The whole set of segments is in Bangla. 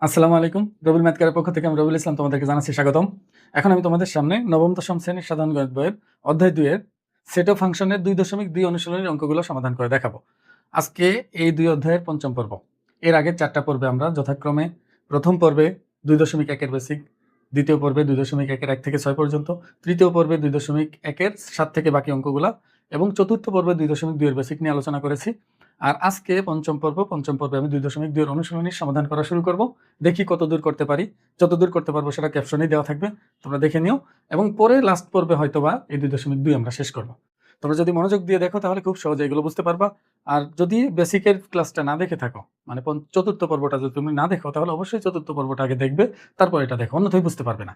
আসসালামু আলাইকুম। রবিল ম্যাথ কেয়ারের পক্ষ থেকে আমি রবিউল ইসলাম তোমাদেরকে জানাচ্ছি স্বাগতম। এখন আমি তোমাদের সামনে নবম দশম শ্রেণীর সাধারণ গণিত বইয়ের অধ্যায় ২ এর সেট অফ ফাংশনের ২.২ অনুশীলনীর অঙ্কগুলো সমাধান করে দেখাবো। আজকে এই ২ অধ্যায়ের পঞ্চম পর্ব। এর আগের ৪টা পর্বে আমরা যথাক্রমে প্রথম পর্বে ২.১ এর বেসিক, দ্বিতীয় পর্বে ২.১ এর ১ থেকে ৬ পর্যন্ত, তৃতীয় পর্বে ২.১ এর ৭ থেকে বাকি অঙ্কগুলা এবং চতুর্থ পর্বে ২.২ এর বেসিক নিয়ে আলোচনা করেছি। আর আজকে পঞ্চম পর্বে আমি ২.২ এর অনুশীলনীর সমাধান করা শুরু করব। দেখি কতদূর করতে পারি। যতদূর করতে পারবো সেটা ক্যাপশনেই দেওয়া থাকবে, তোমরা দেখে নিও। এবং পরে লাস্ট পর্বে হয়তোবা এই ২.২ আমরা শেষ করব। তোমরা যদি মনোযোগ দিয়ে দেখো তাহলে খুব সহজে এগুলো বুঝতে পারবা। আর যদি বেসিকের ক্লাসটা না দেখে থাকো, মানে চতুর্থ পর্বটা যদি তুমি না দেখো, তাহলে অবশ্যই চতুর্থ পর্বটা আগে দেখবে, তারপর এটা দেখো, অন্যথায় বুঝতে পারবে না।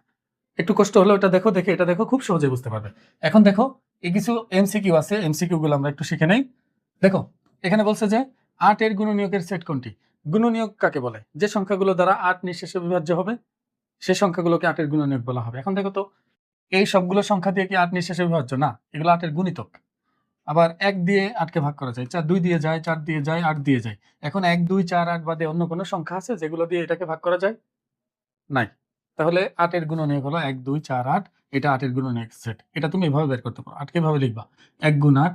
একটু কষ্ট হলেও এটা দেখো, দেখে এটা দেখো, খুব সহজেই বুঝতে পারবে। এখন দেখো, এই কিছু এমসিকিউ আছে, এমসিকিউ গুলো আমরা একটু শিখে নেই। দেখো, এখানে বলছে যে ৮ এর গুণনীয়কের সেট কোনটি? গুণনীয়ক কাকে বলে? যে সংখ্যাগুলো দ্বারা ৮ নিঃশেষে বিভাজ্য হবে সেই সংখ্যাগুলোকে ৮ এর গুণনীয়ক বলা হবে। এখন দেখো তো, এই সবগুলো সংখ্যা দিয়ে কি ৮ নিঃশেষে বিভাজ্য না? এগুলো ৮ এর গুণিতক। আবার ১ দিয়ে ৮ কে ভাগ করা যায়, ২ দিয়ে যায়, ৪ দিয়ে যায়, ৮ দিয়ে যায়। এখন ১, ২, ৪, ৮ বাদে অন্য কোনো সংখ্যা আছে যেগুলো দিয়ে এটাকে ভাগ করা যায়? নাই। তাহলে ৮ এর গুণনীয়ক হলো ১, ২, ৪, ৮। এটা ৮ এর গুণনীয়ক সেট। এটা তুমি এভাবে বের করতে পারো। ৮ কে এভাবে লিখবা, ১ গুণ ৮,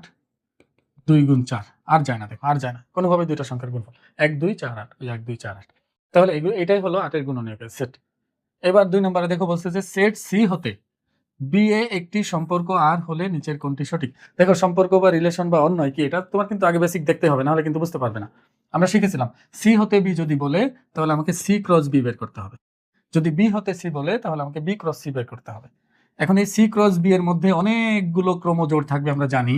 ২ গুণ ৪। আর যায় না, দেখো আর যায় না। কোনোভাবে দুইটা সংখ্যার গুণফল। ১, ২, ৪, ৮। ওই ১, ২, ৪, ৮। তাহলে এটাই হলো ৮ এর গুণনীয়কের সেট। এবার ২ নম্বরে দেখো, বলছে যে সেট সি হতে বি এ একটি সম্পর্ক আর হলে নিচের কোনটি সঠিক? দেখো, সম্পর্ক বা রিলেশন বা অন্যয় কি, এটা তোমার কিন্তু আগে বেসিক দেখতে হবে, নাহলে কিন্তু বুঝতে পারবে না। আমরা শিখেছিলাম সি হতে বি যদি বলে তাহলে আমাকে সি ক্রস বি বের করতে হবে। যদি বি হতে সি বলে তাহলে আমাকে বি ক্রস সি বের করতে হবে। এখন এই সি ক্রস বি এর মধ্যে অনেকগুলো ক্রমজোড় থাকবে, আমরা জানি।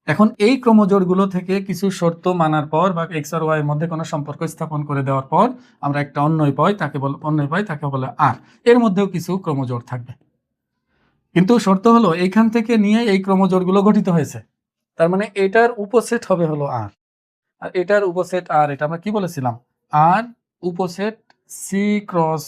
এখন এই ক্রমজোড়গুলো থেকে কিছু শর্ত মানার পর বা এক্স আর ওয়াই এর মধ্যে কোনো সম্পর্ক স্থাপন করে দেওয়ার পর আমরা একটা অন্যয় পাই, তাকে বলে আর। এর মধ্যেও কিছু ক্রমজোড় থাকবে, কিন্তু শর্ত হলো এইখান থেকে নিয়ে এই ক্রমজোড়গুলো গঠিত হয়েছে। তার মানে এটার উপসেট হবে হলো আর, আর এটার উপসেট আর। এটা আমরা কি বলেছিলাম? আর উপসেট C cross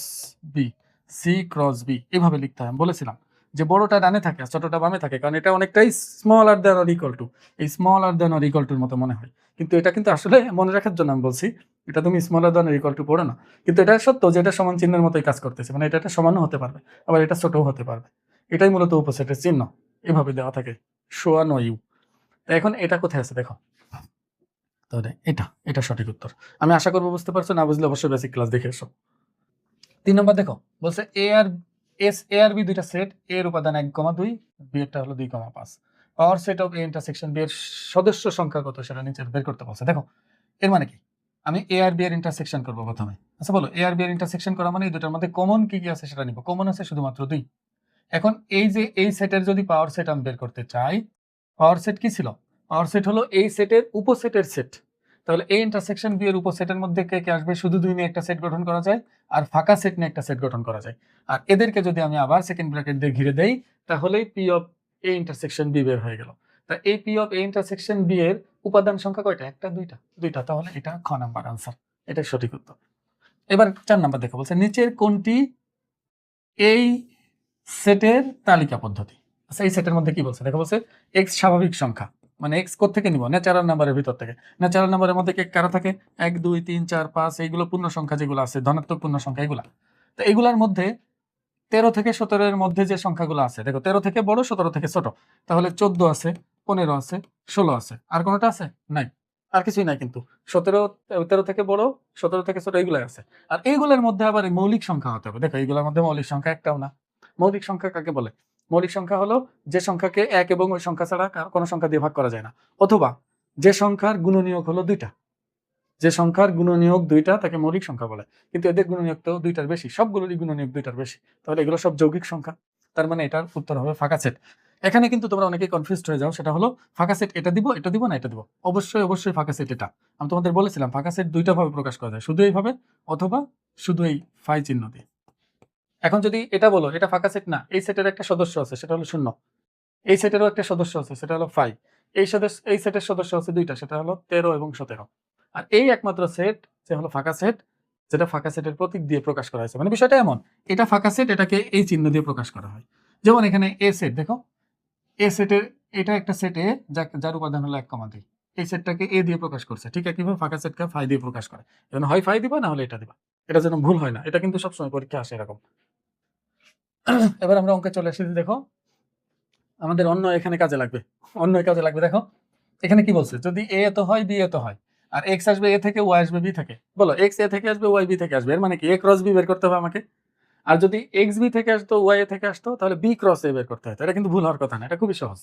B, C cross B এভাবে লিখতে হয়। আমি বলেছিলাম যে বড়টা ডানে থাকে আর ছোটটা বামে থাকে, কারণ এটা অনেকটাই smaller than or equal to, এই স্মলার দ্যান অর ইকুয়াল টুর মতো মনে হয়, কিন্তু এটা কিন্তু আসলে মনে রাখার জন্য আমি বলছি। এটা তুমি smaller than or equal to পড়ো না, কিন্তু এটা সত্য যে এটা সমান চিহ্নের মতোই কাজ করতেছে, মানে এটা সমানও হতে পারবে, আবার এটা ছোটও হতে পারবে। এটাই মূলত উপসেটের চিহ্ন, এভাবে দেওয়া থাকে, সোয়ান ও ইউ। এখন এটা কোথায় আছে দেখো, তাহলে এটা সঠিক উত্তর। আমি আশা করবো বুঝতে পারছো, না বুঝলে অবশ্যই বেসিক ক্লাস দেখে এসো। ৩ নম্বর দেখো, বলছে এ আর বি দুইটা সেট, এর উপাদান ১,২, বি এরটা হলো ২,৫। Power set of A intersection B এর সদস্য সংখ্যা কত সেটা নিচে বের করতে বলছে। দেখো, এর মানে কি? আমি এ আর বি এর ইন্টারসেকশন করবো প্রথমে। আচ্ছা বলো, এ আর বি এর ইন্টারসেকশন করা মানে এই দুটার মধ্যে কমন কি কি আছে সেটা নিব। কমন আছে শুধুমাত্র ২। এখন এই যে এই সেটের যদি পাওয়ার সেট আমি বের করতে চাই, পাওয়ার সেট কি ছিল? পাওয়ার সেট হলো এই সেটের উপসেটের সেট। তাহলে এই ইন্টারসেকশন বি এর উপসেটের মধ্যে কে কে আসবে? শুধু ২ নিয়ে একটা সেট গঠন করা যায়, আর ফাঁকা সেট নিয়ে একটা সেট গঠন করা যায়। আর এদেরকে যদি আমি আবার সেকেন্ড ব্র্যাকেট দিয়ে ঘিরে দেই, তাহলেই P of A intersection B বের হয়ে গেল। তা এই P of A intersection B এর উপাদান সংখ্যা কয়টা? একটা, দুইটা। তাহলে এটা খ নাম্বার আনসার, এটাই সঠিক উত্তর। এবার ৪ নাম্বার দেখো, বলছে নিচের কোনটি এই সেটের তালিকা পদ্ধতি? আচ্ছা, এই সেটের মধ্যে কি বলছে দেখো, বলছে এক্স স্বাভাবিক সংখ্যা, মানে এক্স কোথা থেকে নিব? ন্যাচারাল নাম্বারের ভিতর থেকে। ন্যাচারাল নাম্বারের মধ্যে কে কারা থাকে? ১, ২, ৩, ৪, ৫, এইগুলো পূর্ণ সংখ্যা যেগুলো আছে, ধনাত্মক পূর্ণ সংখ্যা এগুলা। তো এগুলার মধ্যে ১৩ থেকে ১৭ এর মধ্যে যে সংখ্যাগুলো আছে, দেখো ১৩ থেকে বড়, ১৭ থেকে ছোট। তাহলে ১৪ আছে, ১৫ আছে, ১৬ আছে। আর কোনটা আছে? নাই, আর কিছুই নাই। কিন্তু ১৩ থেকে বড়, ১৭ থেকে ছোট এইগুলাই আছে। আর এইগুলোর মধ্যে আবার মৌলিক সংখ্যা হতে হবে। দেখো, এইগুলোর মধ্যে মৌলিক সংখ্যা একটাও না। মৌলিক সংখ্যা কাকে বলে? মৌলিক সংখ্যা হলো যে সংখ্যাকে ১ এবং ওই সংখ্যা ছাড়া কোনো সংখ্যা দিয়ে ভাগ করা যায় না, অথবা যে সংখ্যার গুণনীয়ক হলো ২টা। যে সংখ্যার গুণনীয়ক ২টা তাকে মৌলিক সংখ্যা বলে, কিন্তু এদের গুণনীয়ক তো ২টার বেশি, সবগুলোরই গুণনীয়ক ২টার বেশি। তাহলে এগুলো সব যৌগিক সংখ্যা। তার মানে এটার উত্তর হবে ফাঁকা সেট। এখানে কিন্তু তোমরা অনেকেই কনফিউজড হয়ে যাও, সেটা হলো ফাঁকা সেট এটা দিব না এটা দিব। অবশ্যই ফাঁকা সেট এটা। আমি তোমাদের বলেছিলাম ফাঁকা সেট দুইটা ভাবে প্রকাশ করা যায়, শুধু এইভাবে অথবা শুধু এই ফাই চিহ্ন দিয়ে। এখন যদি এটা বলো এটা ফাঁকা সেট না, এই সেটের একটা সদস্য আছে সেটা হলো ০, এই সেটেরও একটা সদস্য আছে সেটা হলো ফাই, এই সেটের সদস্য আছে ২টা, সেটা হলো ১৩ এবং ১৭। আর এই একমাত্র সেট যে হলো ফাঁকা সেট, যেটা ফাঁকা সেটের প্রতীক দিয়ে প্রকাশ করা হয়েছে। মানে বিষয়টা এমন, এটা ফাঁকা সেট, এটাকে এই চিহ্ন দিয়ে প্রকাশ করা হয়। যেমন এখানে এ সেট, দেখো এ সেটের এটা একটা সেট এ, যার উপাদান হলো ১,২। এই সেটটাকে এ দিয়ে প্রকাশ করছে, ঠিক একইভাবে ফাঁকা সেটকে ফাই দিয়ে প্রকাশ করে। এখন হয় ফাই দিবা, না হলে এটা দিবা। এটা যেন ভুল হয় না, এটা কিন্তু সবসময় পরীক্ষা আসে এরকম। এবার আমরা অঙ্কে চলে এসেছি। দেখো আমাদের অন্য এখানে কাজে লাগবে, অন্য কাজে লাগবে। দেখো এখানে কি বলছে, যদি এ এত হয় বি এত হয়, আর এক্স আসবে এ থেকে, ওয়াই আসবে বি থেকে। বলো এক্স এ থেকে আসবে, ওয়াই বি থেকে আসবে, এর মানে কি এ ক্রস বি বের করতে হবে আমাকে। আর যদি এক্স বি থেকে আসতো, ওয়াই এ থেকে আসতো, তাহলে বি ক্রস এ বের করতে হতো। এটা কিন্তু ভুল হওয়ার কথা না, এটা খুবই সহজ।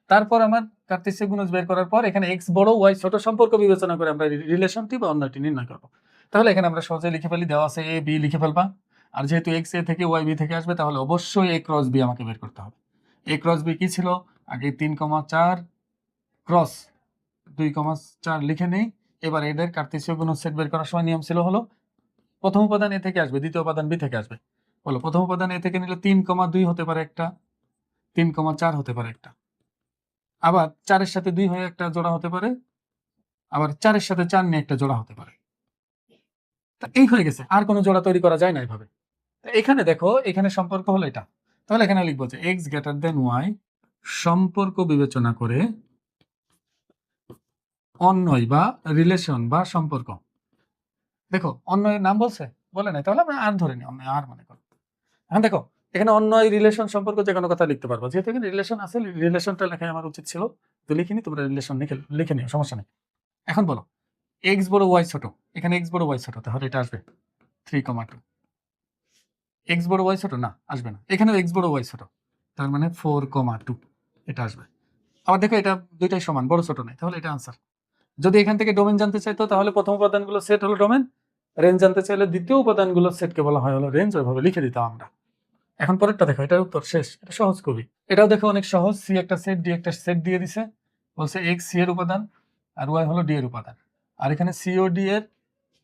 তারপর আমার কার্তেশীয় গুণজ বের করার পর এখানে এক্স বড় ওয়াই ছোট সম্পর্ক বিবেচনা করে আমরা রিলেশনটি বা অন্যটি নির্ণয় করবো। তাহলে এখানে আমরা সহজে লিখে ফেলি, দেওয়া আছে এ বি লিখে ফেলবা। আর যেহেতু এক্স এ থেকে ওয়াই বি থেকে আসবে, তাহলে অবশ্যই এ ক্রস বি আমাকে বের করতে হবে। এ ক্রস বি কি ছিল, আগে 3,4 ক্রস 2,4 লিখে নেই। এবার এদের কার্তেশীয় গুণজ সেট বের করার সময় নিয়ম ছিল হলো, প্রথম উপাদান এ থেকে আসবে, দ্বিতীয় উপাদান বি থেকে আসবে। বলো প্রথম উপাদান এ থেকে নিলে 3,2 হতে পারে একটা, 3,4 হতে পারে একটা, আবার 4-এর সাথে 2 হয়ে একটা জোড়া হতে পারে, আবার 4-এর সাথে 4 নিয়ে একটা জোড়া হতে পারে। তা এই হয়ে গেছে, আর কোনো জোড়া তৈরি করা যায় না এইভাবে। এখানে দেখো, এখানে সম্পর্ক হলো এটা। তাহলে এখানে লিখবো যে এক্স গ্রেটার দেন ওয়াই সম্পর্ক বিবেচনা করে অন্যয় বা রিলেশন বা সম্পর্ক। দেখো অন্যয়ের নাম বলছে, বলে নাই, তাহলে আমরা আর ধরে নিই, অন্যয় আর মনে করো। এখন দেখো এখানে অন্যয় রিলেশন সম্পর্ক যে কোনো কথা লিখতে পারবো, যেহেতু এখানে রিলেশন আছে, রিলেশনটা লেখাই আমার উচিত ছিল, তো লিখিনি, তোমরা রিলেশন লিখে নিও, সমস্যা নেই। এখন বলো এক্স বড় ওয়াই ছোট, এখানে এক্স বড় ওয়াই ছোট, তাহলে এটা আসবে 3,2। এক্স বড় ওয়াই ছোট না, আসবে না। এখানেও এক্স বড় ওয়াই ছোট, তার মানে 4,2 এটা আসবে। আবার দেখো এটা দুইটাই সমান, বড় ছোট নাই, তাহলে এটা আনসার। যদি এখান থেকে ডোমেন জানতে চাইতো, তাহলে প্রথম উপাদানগুলো সেট হলো ডোমেন, রেঞ্জ জানতে চাইলে দ্বিতীয় উপাদানগুলো সেটকে বলা হয় হলো রেঞ্জ, ওইভাবে লিখে দিতাম আমরা। এখন পরেরটা দেখো, এটার উত্তর শেষ, এটা সহজ খুবই। এটাও দেখো অনেক সহজ, সি একটা সেট, ডি একটা সেট দিয়ে দিছে, বলছে এক্স সি এর উপাদান আর ওয়াই হলো ডি এর উপাদান, আর এখানে সি ও ডি এর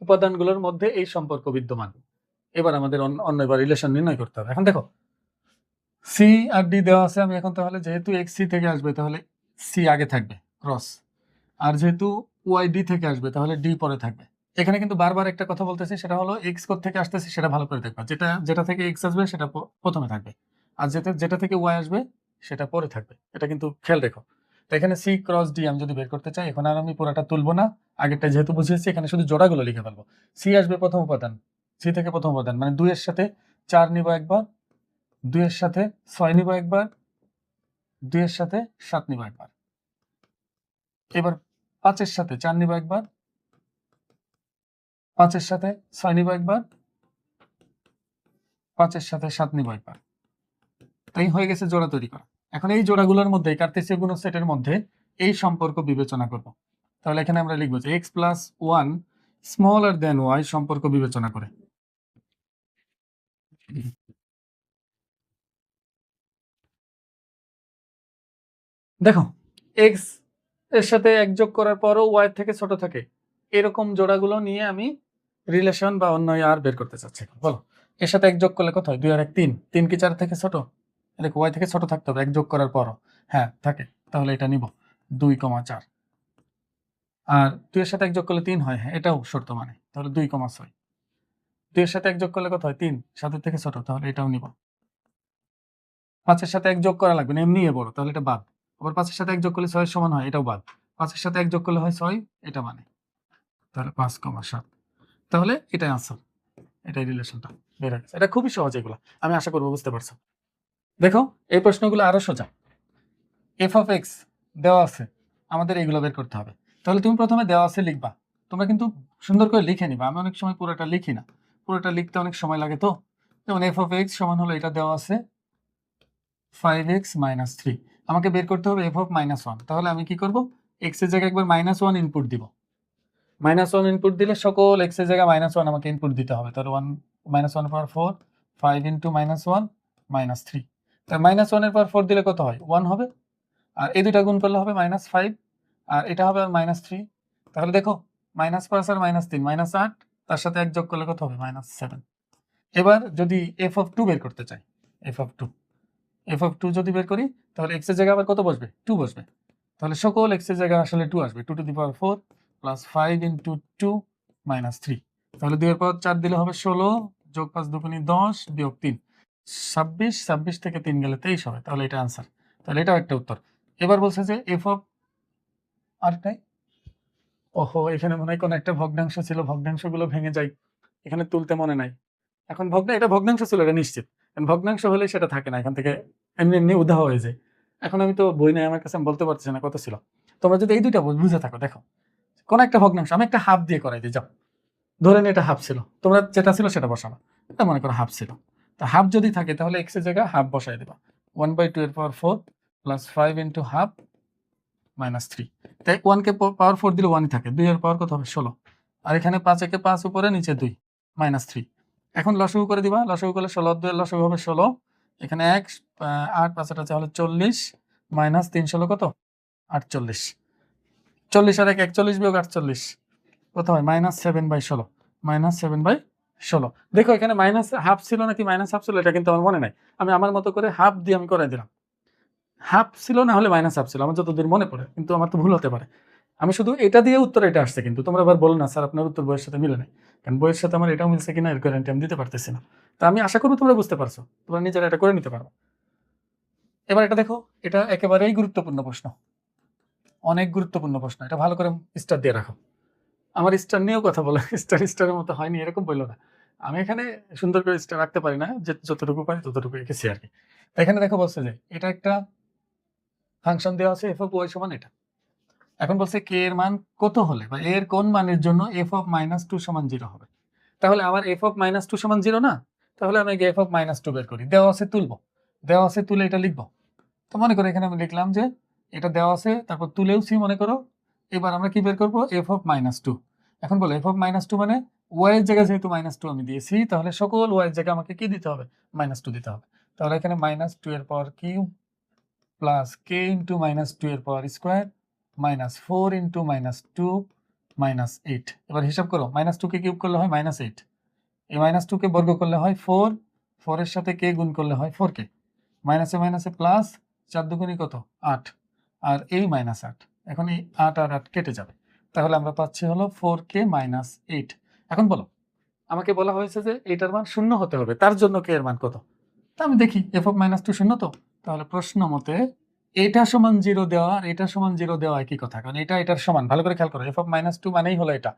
উপাদানগুলোর মধ্যে এই সম্পর্ক বিদ্যমান। এবার আমাদের অন্য এবার রিলেশন নির্ণয় করতে হবে। এখন দেখো সি আর ডি দেওয়া আছে, আমি এখন তাহলে যেহেতু এক্স সি থেকে আসবে, তাহলে সি আগে থাকবে ক্রস, আর যেহেতু ওয়াই ডি থেকে আসবে, তাহলে ডি পরে থাকবে। এখানে কিন্তু বারবার একটা কথা বলতেছি, সেটা হলো এক্স কোথা থেকে আসতেছে সেটা ভালো করে দেখবা, যেটা থেকে এক্স আসবে সেটা প্রথমে থাকবে, আর যেটা থেকে ওয়াই আসবে সেটা পরে থাকবে, এটা কিন্তু খেয়াল রেখো। তো এখানে সি ক্রস ডি আমি যদি বের করতে চাই, এখন আর আমি পুরোটা তুলবো না, আগেরটা যেহেতু বুঝিয়েছি, এখানে শুধু জোড়াগুলো লিখে ফেলবো। সি আসবে প্রথম উপাদান, সি থেকে প্রথম উপাদান মানে 2 এর সাথে 4 নিব একবার, 2 এর সাথে 6 নিব একবার, 2 এর সাথে 7 নিব একবার, এবার 5 এর সাথে 4 নিব একবার, 5 এর সাথে 6 নিব একবার, 5 এর সাথে 7 নিব একবার। তাই হয়ে গেছে জোড়া তৈরি করা। এখন এই জোড়াগুলোর মধ্যে, কার্তেশীয় গুণ সেটের মধ্যে এই সম্পর্ক বিবেচনা করব। তাহলে এখানে আমরা লিখব যে x plus one smaller then y সম্পর্ক বিবেচনা করে। দেখো এক্স এর সাথে এক যোগ করার পরও ওয়াই থেকে ছোট থাকে, এরকম জোড়াগুলো নিয়ে আমি রিলেশন বা অন্যয় আর বের করতে চাচ্ছি। বলো এর সাথে এক যোগ করলে কত হয়, 2 আর 1 3, 3 কি 4 থেকে ছোট? দেখো ওয়াই থেকে ছোট থাকতে হবে এক যোগ করার পরও, হ্যাঁ থাকে, তাহলে এটা নিব 2,4। আর 2 এর সাথে এক যোগ করলে 3 হয়, হ্যাঁ এটাও শর্ত মানে, তাহলে 2,6। 2 এর সাথে এক যোগ করলে কত হয়, 3, 7 থেকে ছোট, তাহলে এটাও নিব। 5 এর সাথে এক যোগ করা লাগবে না, এমনি বড়, তাহলে এটা বাদ। আবার 5 এর সাথে এক যোগ করলে 6 এর সমান হয়, এটাও বাদ। 5 এর সাথে এক যোগ করলে হয় 6, এটা মানে, তাহলে 5,7। তাহলে এটাই আনসার, এটাই রিলেশনটা বের হয়ে গেছে। এটা খুবই সহজ, এগুলো আমি আশা করবো বুঝতে পারছো। দেখো এই প্রশ্নগুলো আরো সোজা। এফ অফ এক্স দেওয়া আছে, আমাদের এইগুলো বের করতে হবে। তাহলে তুমি প্রথমে দেওয়া আছে লিখবা, তোমরা কিন্তু সুন্দর করে লিখে নিবা। আমি অনেক সময় পুরোটা লিখি না, পুরোটা লিখতে অনেক সময় লাগে। তো যেমন এফ অফ এক্স সমান হলো, এটা দেওয়া আছে 5x - 3, আমাকে বের করতে হবে এফ অফ -1। তাহলে আমি কি করব, এক্স এর জায়গায় একবার -1 ইনপুট দিব। -1 ইনপুট দিলে সকল এক্স এর জায়গায় -1 আমাকে ইনপুট দিতে হবে। তাহলে 1 -1 পাওয়ার 4, 5 × -1 -3। তাহলে -1 এর পাওয়ার 4 দিলে কত হয়, 1 হবে। আর এই দুইটা গুণ করলে হবে -5, আর এটা হবে আর -3। তাহলে দেখো -5 আর -3 -8, তার সাথে এক যোগ করলে কত হবে, -7। এবার যদি এফ অফ 2 বের করতে চাই, এফ অফ 2 যদি বের করি, তাহলে এক্স এর জায়গায় আবার কত বসবে, 2 বসবে। তাহলে সকল এক্স এর জায়গায় আসলে 2 আসবে, 2 টু দি পাওয়ার 4 প্লাস 5 × 2 -3। তাহলে 2 এর পাওয়ার 4 দিলে হবে 16, যোগ 5 দুগুণী 10, বিয়োগ 3 26, 26 থেকে 3 গেলে 23 হবে। তাহলে এটা আনসার, তাহলে এটাও একটা উত্তর। এবার বলছে যে এফ অফ, আরেকটাই, ওহো এখানে মনে হয় কোনো একটা ভগ্নাংশ ছিল, ভগ্নাংশগুলো ভেঙে যায়, এখানে তুলতে মনে নাই। এখন এটা ভগ্নাংশ ছিল, এটা নিশ্চিত। কারণ ভগ্নাংশ হলে সেটা থাকে না, এখান থেকে এমনি এমনি উধাও হয়ে যায়। এখন আমি তো বই নাই আমার কাছে, আমি বলতে পারছি না কত ছিল। তোমরা যদি এই দুইটা বুঝে থাকো, দেখো কোন একটা ভগ্নাংশ আমি একটা হাফ দিয়ে করাই দিই, যাও ধরে নিই এটা হাফ ছিল, তোমরা যেটা ছিল সেটা বসাবা। এটা মনে করো হাফ ছিল, তো হাফ যদি থাকে তাহলে এক্স এর জায়গায় হাফ বসাই দেবা। 1/2 এর পাওয়ার 4 প্লাস 5 ইন্টু হাফ মাইনাস 3। তাই 1 কে পাওয়ার 4 দিলে 1ই থাকে, 2 এর পাওয়ার কত হবে 16। আর এখানে 5 একে 5 উপরে নিচে 2 মাইনাস 3। এখন লসাগু করে দিবা, লসাগু করলে 16 2 এর লসাগু হবে 16। এখানে 1 8 5 আছে 40 মাইনাস 3 16 কত 48। 40 আর 1 41 বিয়োগ 48 কত হয় মাইনাস 7/16। মাইনাস 7/16। দেখো এখানে মাইনাস হাফ ছিল নাকি মাইনাস হাফ ছিল এটা কিন্তু আমার মনে নাই। আমি আমার মতো করে হাফ দিয়ে আমি করাই দিলাম। হাফ ছিল না হলে মাইনাস হাফ ছিল, আমার যতদূর মনে পড়ে, কিন্তু আমার তো ভুল হতে পারে। আমি শুধু এটা দিয়ে উত্তর এটা আসছে, কিন্তু তোমরা আবার বলো না স্যার আপনার উত্তর বইয়ের সাথে মিলে নাই। কারণ বইয়ের সাথে আমার এটাও মিলছে কিনা এর গ্যারান্টি আমি দিতে পারতেছি না। তা আমি আশা করবো তোমরা বুঝতে পারছো, তোমরা নিজেরা এটা করে নিতে পারো। এবার এটা দেখো, এটা একেবারেই গুরুত্বপূর্ণ প্রশ্ন, অনেক গুরুত্বপূর্ণ প্রশ্ন। এটা ভালো করে স্টার দিয়ে রাখো। আমার স্টার নিয়েও কথা বলো, স্টারের মতো হয়নি এরকম বললো না। আমি এখানে সুন্দর করে স্টার রাখতে পারি না, যে যতটুকু পারি ততটুকু রেখেছি আর কি। এখানে দেখো বলছে যে এটা একটা ফাংশন দেওয়া আছে এফ অফ ওয়াই সমান এটা। এখন বলছে কে এর মান কত হলে বা এর কোন মানের জন্য এফ অফ মাইনাস 2 সমান 0 হবে। তাহলে আমার এফ অফ মাইনাস 2 সমান 0 না, তাহলে আমি এফ অফ মাইনাস 2 বের করি। দেওয়া আছে তুলবো, দেওয়া আছে তুলে এটা লিখবো। তো মনে করো এখানে আমি লিখলাম যে এটা দেওয়া আছে, তারপর তুলেওছি মনে করো। এবার আমরা কি বের করবো এফ অফ মাইনাস 2। এখন বলো এফ অফ মাইনাস 2 মানে ওয়াই এর জায়গায় যেহেতু মাইনাস 2 আমি দিয়েছি, তাহলে সকল ওয়াই এর জায়গায় আমাকে কি দিতে হবে মাইনাস 2 দিতে হবে। তাহলে এখানে মাইনাস 2 এর পাওয়ার কিউব প্লাস কে ইন্টু মাইনাস 2 এর পাওয়ার square minus 4 into minus 2 minus 8। এবার হিসাব করো, মাইনাস 2 কে কিউব করলে হয় মাইনাস 8, এই মাইনাস 2 কে বর্গ করলে হয় 4, 4 এর সাথে কে গুণ করলে হয় 4 কে, মাইনাসে মাইনাসে প্লাস, 4 দুগুণই কত 8, আর এই মাইনাস 8। এখন এই 8 আর 8 কেটে যাবে, তাহলে আমরা পাচ্ছি হলো 4k মাইনাস 8। এখন বলো আমাকে বলা হয়েছে যে এটার মান শূন্য হতে হবে, তার জন্য কে এর মান কত। তা আমি দেখি এফ অফ মাইনাস 2 শূন্য, তো তাহলে প্রশ্ন মতে এটা সমান 0 দেওয়া আর এটা সমান 0 দেওয়া একই কথা, কারণ এটা এটার সমান। ভালো করে খেয়াল করো, এফ অফ মাইনাস 2 মানেই হলো এটা,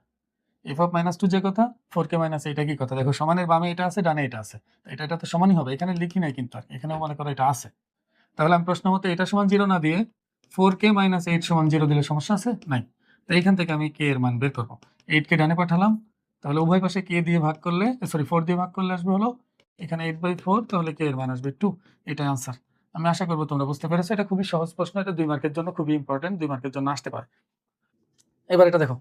এফ অফ মাইনাস 2 যে কথা 4k মাইনাস এটা কি কথা। দেখো সমানের বামে এটা আছে, ডানে এটা আছে, এটা তো সমানই হবে। এখানে লিখি নাই কিন্তু, আর এখানেও মনে করো এটা আছে। তাহলে আমি প্রশ্ন মতে এটা সমান 0 না দিয়ে 4k মাইনাস 8 সমান 0 দিলে সমস্যা আছে নাই। তো এইখান থেকে আমি কে এর মান বের করবো। 8কে ডানে পাঠালাম, তাহলে উভয় পাশে কে দিয়ে ভাগ করলে, সরি 4 দিয়ে ভাগ করলে আসবে হলো এখানে 8/4, তাহলে কে এর মান আসবে 2। এটাই আনসার। আমি আশা করবো তোমরা বুঝতে পেরেছো। এটা খুবই সহজ প্রশ্ন, এটা 2 মার্কের জন্য খুবই ইম্পর্টেন্ট, 2 মার্কের জন্য আসতে পারে। এবার এটা দেখো,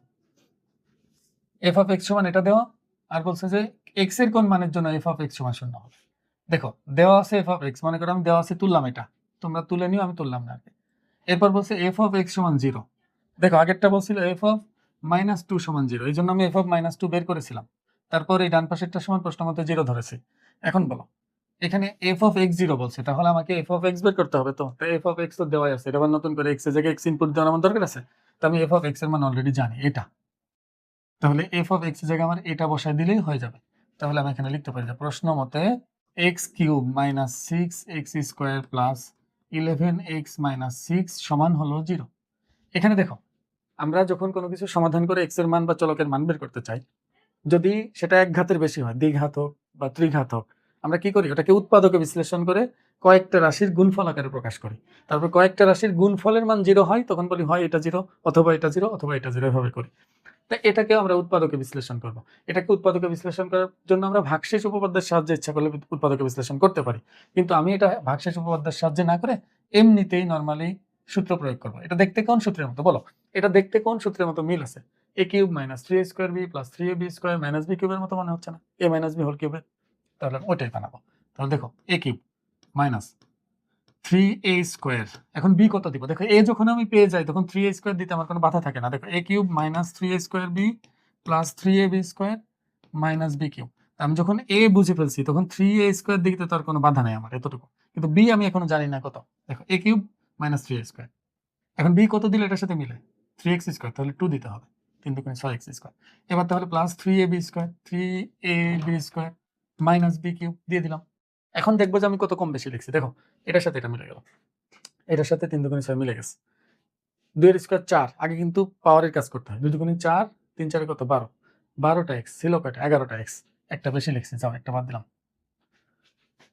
এফ অফ এক্স সমান এটা দেওয়া, আর বলছে যে এক্স এর কোন মানের জন্য এফ অফ এক্স সমান 0 হবে। দেখো দেওয়া আছে এফ অফ এক্স, মনে করো আমি দেওয়া আছে তুললাম, এটা তোমরা তুলে নিও, আমি তুললাম না। এরপর বলছে এফ অফ এক্স সমান 0। দেখো আগেরটা বলছিল এফ অফ মাইনাস 2 সমান 0, এই জন্য আমি এফ অফ মাইনাস 2 বের করেছিলাম। তারপর এই ডান পাশেরটা সমান প্রশ্ন মতো 0 ধরেছি। এখন বলো এখানে এফ অফ এক্স 0 বলছে, তাহলে আমাকে এফ অফ এক্স বের করতে হবে। তো এফ অফ এক্স তো দেওয়াই আছে, এটা আবার নতুন করে এক্স এর জায়গায় এক্স ইনপুট দেওয়ার আমার দরকার আছে। তো আমি এফ অফ এক্স এর মান অলরেডি জানি এটা, তাহলে এফ অফ এক্স এর জায়গায় আমার এটা বসায় দিলেই হয়ে যাবে। তাহলে আমি এখানে লিখতে পারি যে প্রশ্ন মতে x cube minus 6x square plus 11x minus 6 সমান হলো 0। এখানে দেখো আমরা যখন কোনো কিছু সমাধান করে এক্স এর মান বা চলকের মান বের করতে চাই, যদি সেটা এক ঘাতের বেশি হয়, দ্বিঘাত হোক বা ত্রিঘাত হোক, আমরা কি করি ওটাকে উৎপাদকে বিশ্লেষণ করে কয়েকটা রাশির গুণফল আকারে প্রকাশ করি। তারপর কয়েকটা রাশির গুণফলের মান 0 হয়, তখন বলি হয় এটা 0 অথবা এটা 0 অথবা এটা 0 এভাবে করি। তাই এটাকে আমরা উৎপাদকে বিশ্লেষণ করব। এটাকে উৎপাদকে বিশ্লেষণ করার জন্য আমরা ভাগশেষ উপপাদ্যের সাহায্যে ইচ্ছা করলে উৎপাদকে বিশ্লেষণ করতে পারি, কিন্তু আমি এটা ভাগশেষ উপপাদ্যের সাহায্যে না করে এমনিতেই নর্মালি সূত্র প্রয়োগ করবো। এটা দেখতে কোন সূত্রের মতো বলো, এটা দেখতে কোন সূত্রের মতো মিল আছে। A cube minus 3a square b plus 3ab square minus b কিউবের মতো মনে হচ্ছে না, এ মাইনাস বি হোল কিউবের। তাহলে ওইটাই বানাবো। তাহলে দেখো a cube minus 3a square, এখন বি কত দিব। দেখো এ যখন আমি পেয়ে যাই তখন 3a স্কোয়ার দিতে আমার কোনো বাধা থাকে না। দেখো a cube minus 3a square b plus 3ab square minus b cube. আমি যখন এ বুঝে ফেলছি তখন 3a স্কোয়ার দিতে তো আর কোনো বাধা নেই আমার, এতটুকু। কিন্তু বি আমি এখনো জানি না কত। দেখো a cube minus 3a square, এখন বি কত দিলে এটার সাথে মিলে 3x স্কোয়ার, তাহলে 2 দিতে হবে, 3 2 6x স্কোয়ার। এবার তাহলে plus 3ab square 3ab square minus b cube দিয়ে দিলাম। এখন দেখবো যে আমি কত কম বেশি লিখছি। দেখো এটার সাথে এটা মিলে গেল, এটার সাথে 3 2 6 মিলে গেছে। 2 এর স্কোয়ার 4, আগে কিন্তু পাওয়ারের কাজ করতে হয়। 2 2 4, 3 4 কত 12, 12টা এক্স ছিল কয়টা 11টা এক্স। একটা বেশি লিখছি, যাও একটা বাদ দিলাম।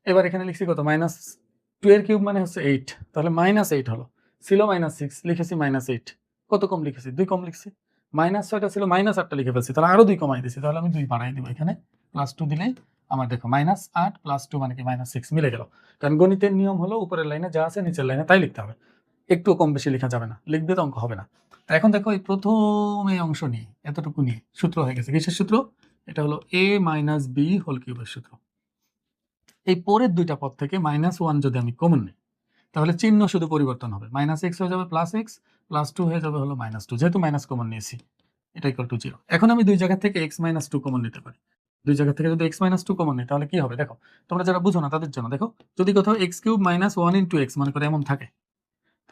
এবার এখানে লিখছি কত, -2 এর কিউব মানে হচ্ছে 8, তাহলে -8 হলো। ছিল -6, লিখেছি -8, কত কম লিখেছি, 2 কম লিখছি। -6টা ছিল -8টা লিখে ফেলছি, তাহলে আরো 2 কমাই দিছি, তাহলে আমি 2 বাড়াই দিব এখানে, +2 দিলেই আমার দেখো -8 +2 মানে কি -6 মিলে গেল। কারণ গণিতের নিয়ম হলো উপরের লাইনে যা আছে নিচের লাইনে তাই লিখতে হবে, একটু কম বেশি লেখা যাবে না, লিখবে তো অঙ্ক হবে না। তা এখন দেখো এই প্রথম এই অংশ নিয়ে এতটুকু নিয়ে সূত্র হয়ে গেছে, কিসের সূত্র, এটা হলো a - b হোল কিউবের সূত্র। এই পরের দুইটা পদ থেকে -1 যদি আমি কমন নিই তাহলে চিহ্ন শুধু পরিবর্তন হবে, -x হয়ে যাবে +x, +2 হয়ে যাবে হলো -2, যেহেতু মাইনাস কমন নিয়েছি এটা = 0। এখন আমি দুই জায়গা থেকে x - 2 কমন নিতে পারি, দুই জায়গা থেকে যদি x - 2 কমন নিই তাহলে কি হবে দেখো, তোমরা যারা বুঝো না তাদের জন্য দেখো, যদি কোথাও x³ - 1 × x মনে করে এমন থাকে,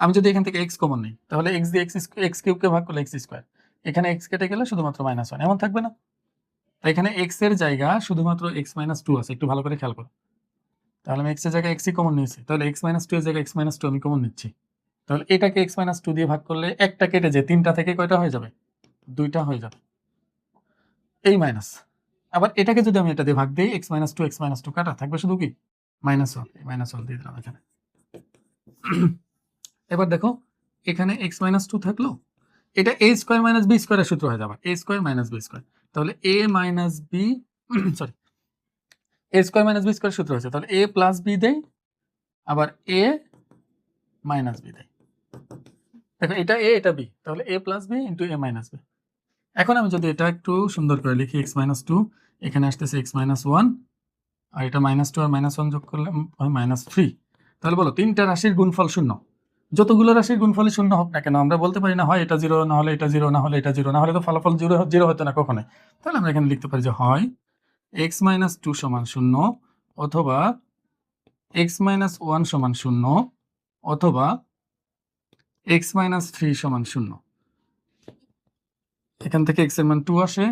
আমি যদি এখান থেকে x কমন নিই তাহলে x দিয়ে x³ কে ভাগ করলে x², এখানে x কেটে গেলে শুধুমাত্র -1 এমন থাকবে না। তাই এখানে x এর জায়গা শুধুমাত্র x - 2 আছে, একটু ভালো করে খেয়াল করো। তাহলে আমি x এর জায়গায় x কমন নিয়েছি, তাহলে x - 2 এর জায়গায় x - 2 আমি কমন নিচ্ছি, তাহলে এটাকে x - 2 দিয়ে ভাগ করলে একটা কেটে যে তিনটা থেকে কয়টা হয়ে যাবে, দুইটা হয়ে যাবে, এই মাইনাস। আবার এটাকে যদি আমি এটা দিয়ে ভাগ দিই, x - 2 x - 2 কাটা থাকবে শুধু কি -1, -1 দিয়ে দিলাম এখানে। এবার দেখো এখানে x - 2 থাকলো, এটা a² - b² এর সূত্র হয়ে যাবে, a² - b², তাহলে a - b sorry a² - b² সূত্র হয়েছে, তাহলে a + b দেই, আবার a - b দেই। দেখো এটা a এটা b, তাহলে a + b × a - b। এখন আমি যদি এটা একটু সুন্দর করে লিখি, x - 2 এখানে আসতেছে x - 1, আর এটা -2 আর -1 যোগ করলে হয় -3। তাহলে বলো তিনটা রাশির গুণফল শূন্য, যতগুলো রাশির গুণফলই শূন্য হোক না কেন আমরা বলতে পারি না হয় এটা 0, না হলে এটা 0, না হলে এটা 0, না হলে তো ফলাফল 0 হতো না কখনোই। তাহলে আমরা এখানে লিখতে পারি যে হয় x - 2 = 0, অথবা x - 1 = 0, অথবা x - 3 = 0। এখান থেকে x এর মান 2 আসে,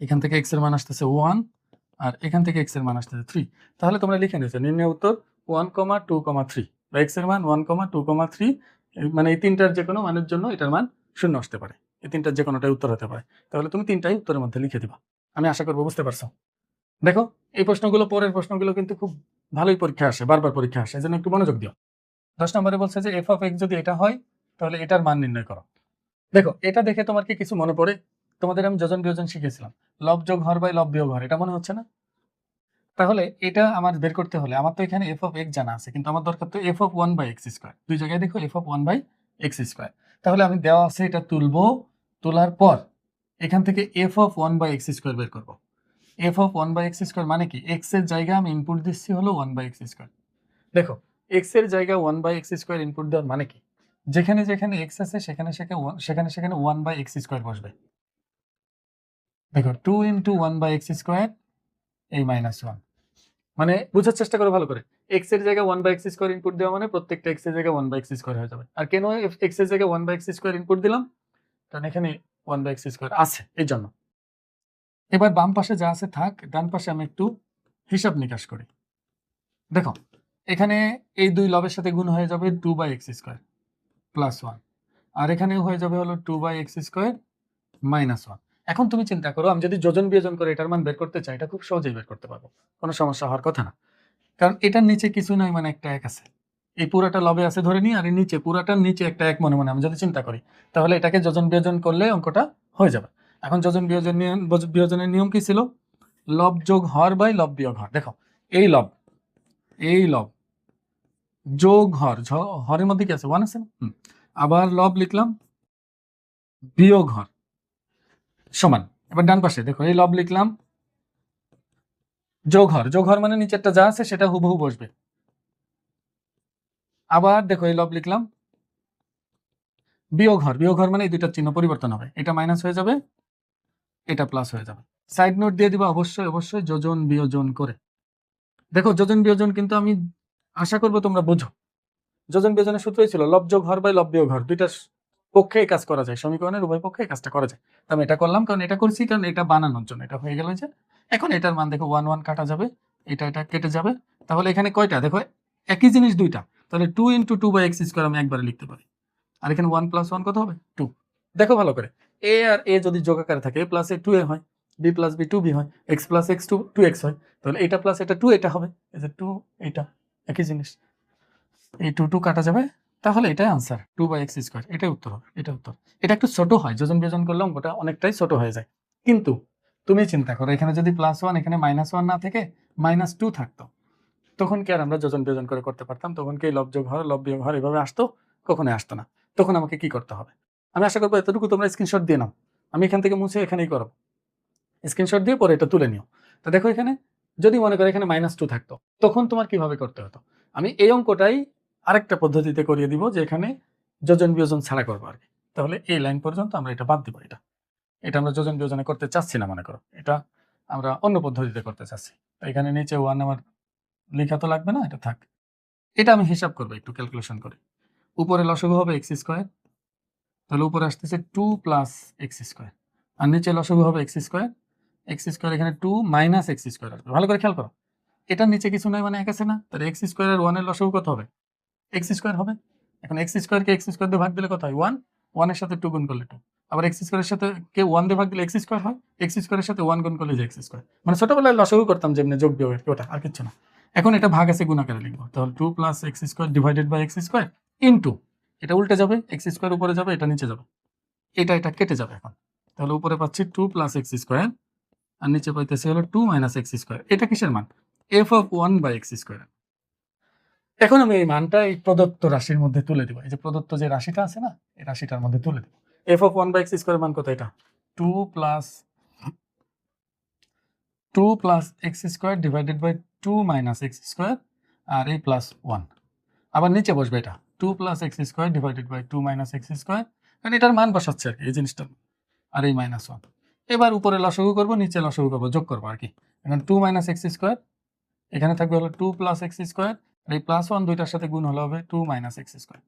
এখান থেকে x এর মান আসতেছে 1, আর এখান থেকে x এর মান আসতেছে 3। তাহলে তোমরা লিখে নিয়েছো নির্ণয় উত্তর 1, 2, 3, বা x এর মান 1, 2, 3, মানে এই তিনটার যে কোনো মানের জন্য এটার মান 0 আসতে পারে, এই তিনটার যে কোনোটাই উত্তর হতে পারে। তাহলে তুমি তিনটাই উত্তরের মধ্যে লিখে দিবা, আমি আশা করবো বুঝতে পারছো। দেখো এই প্রশ্নগুলো, পরের প্রশ্নগুলো কিন্তু খুব ভালোই পরীক্ষা আসে, বারবার পরীক্ষা আসে, এজন্য একটু মনোযোগ দিও। 10 নম্বরে বলছে যে f(x) যদি এটা হয় তাহলে এটার মান নির্ণয় করো। দেখো এটা দেখে তোমার কি কিছু মনে পড়ে, তোমাদের আমি যোজন বিয়োজন শিখেছিলাম, লব যোগ হর বাই লব বিয়োগ হর, এটা মনে হচ্ছে না? তাহলে এটা আমার বের করতে হলে আমার তো এখানে f(x) জানা আছে, কিন্তু আমার দরকার তো f(1/x²), দুই জায়গায় দেখো f(1/x²), তাহলে আমি দেওয়া আছে এটা তুলবো, তোলার পর এখান থেকে f(1/x² বের করব। f(1/x² মানে কি, x এর জায়গা আমি ইনপুট দিচ্ছি হলো 1/x²। দেখো x এর জায়গা 1/x² ইনপুট দেওয়ার মানে কি, যেখানে যেখানে x আছে সেখানে সেখানে 1/x² বসবে। দেখো 2 × 1/x², এই -1, মানে বোঝার চেষ্টা করো ভালো করে, x এর জায়গায় 1/x² ইনপুট দেওয়া মানে প্রত্যেকটা x এর জায়গায় 1/x² হয়ে যাবে। আর কেন x এর জায়গায় 1/x² ইনপুট দিলাম, কারণ এখানে 1/x² আছে এই জন্য। এবার বাম পাশে যা আছে থাক, ডান পাশে আমি একটু হিসাব নিকাশ করি। দেখো এখানে এই দুই লবের সাথে গুণ হয়ে যাবে 2/x² + 1, আর এখানেও হয়ে যাবে হলো 2/x² - 1। এখন তুমি চিন্তা করো, আমি যদি যোজন বিয়োজন করে এটার মান বের করতে চাই, এটা খুব সহজেই বের করতে পারবো, কোনো সমস্যা হওয়ার কথা না, কারণ এটার নিচে কিছু নাই, মানে একটা এক আছে, এই পুরাটা লবে আছে ধরে নিই, আর এর নিচে পুরাটার নিচে একটা এক মনে মনে আমি যদি চিন্তা করি, তাহলে এটাকে যোজন বিয়োজন করলে অঙ্কটা হয়ে যাবে। এখন যোজন বিয়োজনের নিয়ম কি ছিল, লব যোগ হর বাই লব বিয়োগ হর। দেখো এই লব যোগ হর, হরের মধ্যে কি আছে 1 আছে না, আবার লব লিখলাম বিয়োগ হর সমান, এবার ডান পাশে দেখো এই লব লিখলাম যোগ হর মানে নিচেরটা যা আছে সেটা হুবহু বসবে, আবার দেখো এই লব লিখলাম বিয়োগ হর মানে এই দুইটার চিহ্ন পরিবর্তন হবে, এটা মাইনাস হয়ে যাবে, এটা প্লাস হয়ে যাবে। সাইড নোট দিয়ে দিবা অবশ্যই যোজন বিয়োজন করে। দেখো যোজন বিয়োজন কিন্তু আমি আশা করবো তোমরা বুঝো, যোজন বিয়োজনের সূত্রই ছিল লব যোগ হর বাই লব বিয়োগ হর, দুইটা পক্ষে কাজ করা যায়, সমীকরণের উভয় পক্ষে কাজটা করা যায়। আমি এটা করলাম কারণ এটা করছি, কারণ এটা বানানোর জন্য, এটা হয়ে গেল যে এখন এটার মান দেখো 1, 1 কাটা যাবে, এটা কেটে যাবে, তাহলে এখানে কয়টা দেখো একই জিনিস দুইটা, তাহলে 2 × 2/x² আমি একবারে লিখতে পারি, আর এখানে 1 + 1 কত হবে 2। দেখো ভালো করে, a আর a যদি যোগ আকারে থাকে a + a 2a হয়, b plus b two b হয়, x plus x two two x হয়, তাহলে এটা প্লাস এটা টু এটা হবে, এই যে টু এটা একই জিনিস, এই টু টু কাটা যাবে, তাহলে এটাই answer, two by x square, এটাই উত্তর হবে, এটা উত্তর। এটা একটু ছোট হয়, যোজন বিয়োজন করলে অঙ্কটা অনেকটাই ছোট হয়ে যায়, কিন্তু তুমি চিন্তা করো এখানে যদি প্লাস ওয়ান এখানে মাইনাস ওয়ান না থেকে মাইনাস টু থাকতো, তখন কি আর আমরা যোজন বিয়োজন করে করতে পারতাম? তখন কি লব যোগ হর লব বিয়োগ হর এভাবে আসতো? কখনোই আসতো না। তখন আমাকে কি করতে হবে? আমি আশা করবো এতটুকু তোমরা স্ক্রিনশট দিয়ে নাও, আমি এখান থেকে মুছে এখানেই করব, স্ক্রিনশট দিয়ে পরে এটা তুলে নিও। তো দেখো এখানে যদি মনে করো এখানে মাইনাস টু থাকতো, তখন তোমার কিভাবে করতে হতো? আমি এই অঙ্কটাই আরেকটা পদ্ধতিতে করিয়ে দিব, যে এখানে যোজন বিয়োজন ছাড়া করবো আর কি। তাহলে এই লাইন পর্যন্ত আমরা এটা বাদ দিব, এটা এটা আমরা যোজন বিয়োজনে করতে চাচ্ছি না, মনে করো এটা আমরা অন্য পদ্ধতিতে করতে চাচ্ছি। তো এখানে নিচে ওয়ান আমার লেখা তো লাগবে না, এটা থাক। এটা আমি হিসাব করবো একটু ক্যালকুলেশন করে। উপরে লসাগু হবে এক্স স্কোয়ার, তাহলে উপরে আসতেছে টু প্লাস এক্স স্কোয়ার, আর নিচে লসাগু হবে এক্স স্কোয়ার, এক্স স্কোয়ার এখানে টু মাইনাস এক্স স্কোয়ার আসবে, ভালো করে খেয়াল করো। এটার নিচে কিছু নয় মানে এক আছে না, তাহলে এক্স স্কোয়ার আর ওয়ানের লসাগু কত হবে? এক্স স্কোয়ার হবে। এখন এক্স স্কোয়ারকে এক্স স্কোয়ার দিয়ে ভাগ দিলে কত হয়? ওয়ান, ওয়ানের সাথে টু গুণ করলে টু, আবার এক্স স্কোয়ারের সাথে কে ওয়ান দিয়ে ভাগ দিলে এক্স স্কোয়ার হয়, এক্স স্কোয়ারের সাথে ওয়ান গুণ করলে যে এক্স স্কোয়ার, মানে ছোটবেলায় লসাগু করতাম যেমনি যোগ বিয়োগ ওটা, আর কিছু না। এখন এটা ভাগ আছে গুণ আকারে লিখবো, তাহলে two plus x square divided by x square into, এটা উল্টে যাবে, এক্স স্কোয়ার উপরে যাবে, এটা নিচে যাবে, এটা কেটে যাবে এখন। তাহলে উপরে পাচ্ছি টু প্লাস এক্স স্কোয়ার, আর নিচে পাইতেছি হলো টু মাইনাস এক্স স্কোয়ার। এটা কিসের মান? F of one by x square. এখন আমি এই মানটা এই প্রদত্ত রাশির মধ্যে তুলে দিব, এই যে প্রদত্ত যে রাশিটা আছে না, এই রাশিটার মধ্যে তুলে দিব। F of one by x square মান কত? এটা two plus x square divided by two minus x square, আর এই প্লাস ওয়ান। আবার নিচে বসবে এটা two plus x square divided by two minus x square, কারণ এটার মান বসাচ্ছে আর কি এই জিনিসটা, আর এই মাইনাস ওয়ান। এবার উপরে লসাগু করবো, নিচে লসাগু করবো, যোগ করবো আর কি। এখন টু মাইনাস এক্স স্কোয়ার, এখানে থাকবে হলো টু প্লাস এক্স স্কোয়ার, আর এই প্লাস ওয়ান দুইটার সাথে গুণ হলে হবে টু মাইনাস এক্স স্কোয়ার।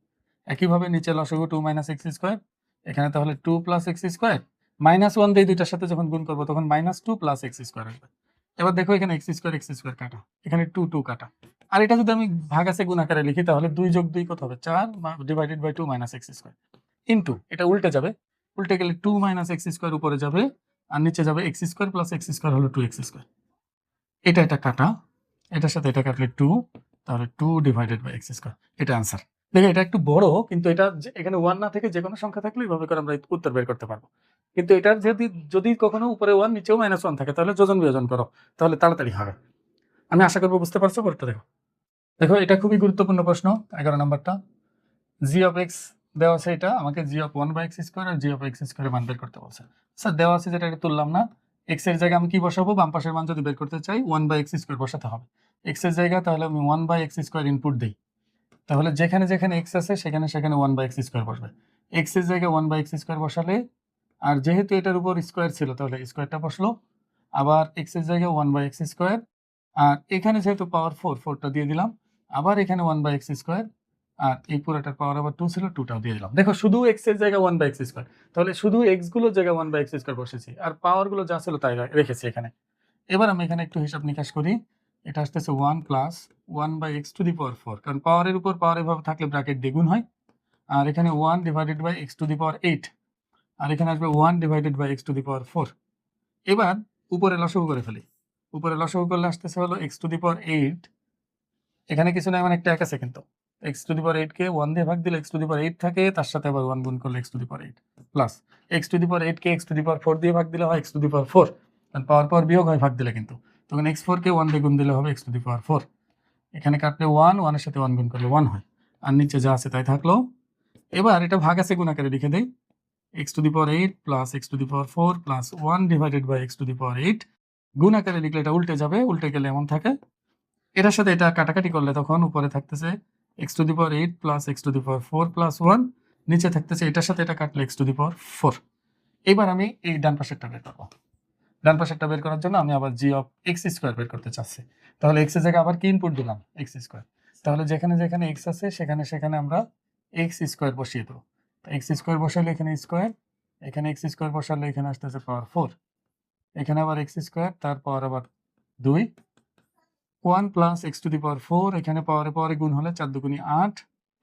একইভাবে নিচে লসাগু টু মাইনাস এক্স স্কোয়ার, এখানে তাহলে two plus x square, minus one দিয়ে দুইটার সাথে যখন গুণ করবো তখন minus two plus x square আসবে। এবার দেখো এখানে এক্স স্কোয়ার কাটা, এখানে টু টু কাটা, আর এটা যদি আমি ভাগ আছে গুণ আকারে লিখি তাহলে দুই যোগ দুই কত হবে? চার, divided by two minus x square into, এটা উল্টে যাবে, উল্টে গেলে টু মাইনাস এক্স স্কোয়ার উপরে যাবে, আর নিচে যাবে x square plus x square হলো টু এক্স স্কোয়ার। এটা কাটা, এটার সাথে এটা কাটলে টু, তাহলে two divided by x square, এটা আনসার। দেখো এটা একটু বড়, কিন্তু এটা এখানে ওয়ান না থেকে যে কোনো সংখ্যা থাকলে এইভাবে করে আমরা উত্তর বের করতে পারবো। কিন্তু এটার যদি যদি কখনো উপরে ওয়ান নিচেও মাইনাস ওয়ান থাকে তাহলে যোজন বিয়োজন করো, তাহলে তাড়াতাড়ি হবে। আমি আশা করবো বুঝতে পারছো। পড়তে দেখো, দেখো এটা খুবই গুরুত্বপূর্ণ প্রশ্ন, 11 নম্বরটা। জি অফ এক্স দেওয়া আছে, এটা আমাকে g of one by x square আর জি অফ এক্স স্কোয়ার মান বের করতে বলছে। স্যার দেওয়া আছে যেটা, এটা তুললাম না, এক্স এর জায়গায় আমি কি বসাবো? বাম পাশের মান যদি বের করতে চাই ওয়ান বাই এক্স স্কোয়ার বসাতে হবে এক্স এর জায়গায়, তাহলে আমি one by x square input দিই, তাহলে যেখানে যেখানে এক্স আছে সেখানে সেখানে ওয়ান বাই এক্স স্কোয়ার বসবে। এক্স এর জায়গায় ওয়ান বাই এক্স স্কোয়ার বসালে, আর যেহেতু এটার উপর স্কোয়ার ছিল তাহলে স্কোয়ারটা বসলো, আবার এক্স এর জায়গায় ওয়ান বাই এক্স স্কোয়ার, আর এখানে যেহেতু পাওয়ার ফোর, ফোরটা দিয়ে দিলাম, আবার এখানে ওয়ান বাই এক্স স্কোয়ার, আর এই পুরোটার পাওয়ার আবার টু ছিল, টুটাও দিয়ে দিলাম। দেখো শুধু এক্স এর জায়গায় ওয়ান বাই এক্স স্কোয়ার, তাহলে শুধু এক্স গুলোর জায়গায় ওয়ান বাই এক্স স্কোয়ার বসেছি, আর পাওয়ার গুলো যা ছিল তাই রেখেছি এখানে। এবার আমি এখানে একটু হিসাব নিকাশ করি, এটা আসতেছে one plus one by x to the power four, কারণ পাওয়ারের উপর পাওয়ার এভাবে থাকলে ব্র্যাকেট দ্বিগুণ হয়, আর এখানে one divided by x to the power eight, আর এখানে আসবে one divided by x to the power four. এবার উপরে লসাগু করে ফেলি, উপরে লসাগু করলে আসতেছে হলো x to the power eight, এখানে কিছু নাই মানে একটা এক আছে, কিন্তু x to the power eight K one দিয়ে ভাগ দিলে x to the power eight থাকে, তার সাথে আবার ওয়ান গুণ করলে x to the power eight, plus x to the power eight K x to the power four দিয়ে ভাগ দিলে হয় x to the power four, কারণ পাওয়ার পাওয়ার বিয়োগ হয় ভাগ দিলে, কিন্তু তখন এক্স ফোর কে ওয়ান দিয়ে গুণ দিলে হবে x to the power four. এখানে কাটলে ওয়ান, ওয়ানের সাথে ওয়ান গুণ করলে ওয়ান হয়, আর নিচে যা আছে তাই থাকলো। এবার এটা ভাগ আছে গুণ আকারে লিখে দেই, x to the power eight plus x to the power four plus one divided by x to the power eight. গুণ আকারে লিখলে এটা উল্টে যাবে, উল্টে গেলে এমন থাকে, এটার সাথে এটা কাটাকাটি করলে তখন উপরে থাকতেছে x to the power eight plus x to the power four plus one, নিচে থাকতেছে এটার সাথে এটা কাটলে x to the power four. এবার আমি এই ডান পাশেরটা বের করবো, ডান পাশেরটা বের করার জন্য আমি আবার জি অফ এক্স স্কোয়ার বের করতে চাচ্ছি, তাহলে এক্স এর জায়গায় আবার কি ইনপুট দিলাম? X square. তাহলে যেখানে যেখানে এক্স আছে সেখানে সেখানে আমরা এক্স স্কোয়ার বসিয়ে দেবো, এক্স স্কোয়ার বসালে এখানে স্কোয়ার, এখানে এক্স স্কোয়ার বসালে এখানে আসতেছে পাওয়ার ফোর, এখানে আবার এক্স স্কোয়ার, তার পাওয়ার আবার দুই, one plus x to the power four, এখানে পাওয়ারে পাওয়ারে গুণ হলে চার দুগুণী আট,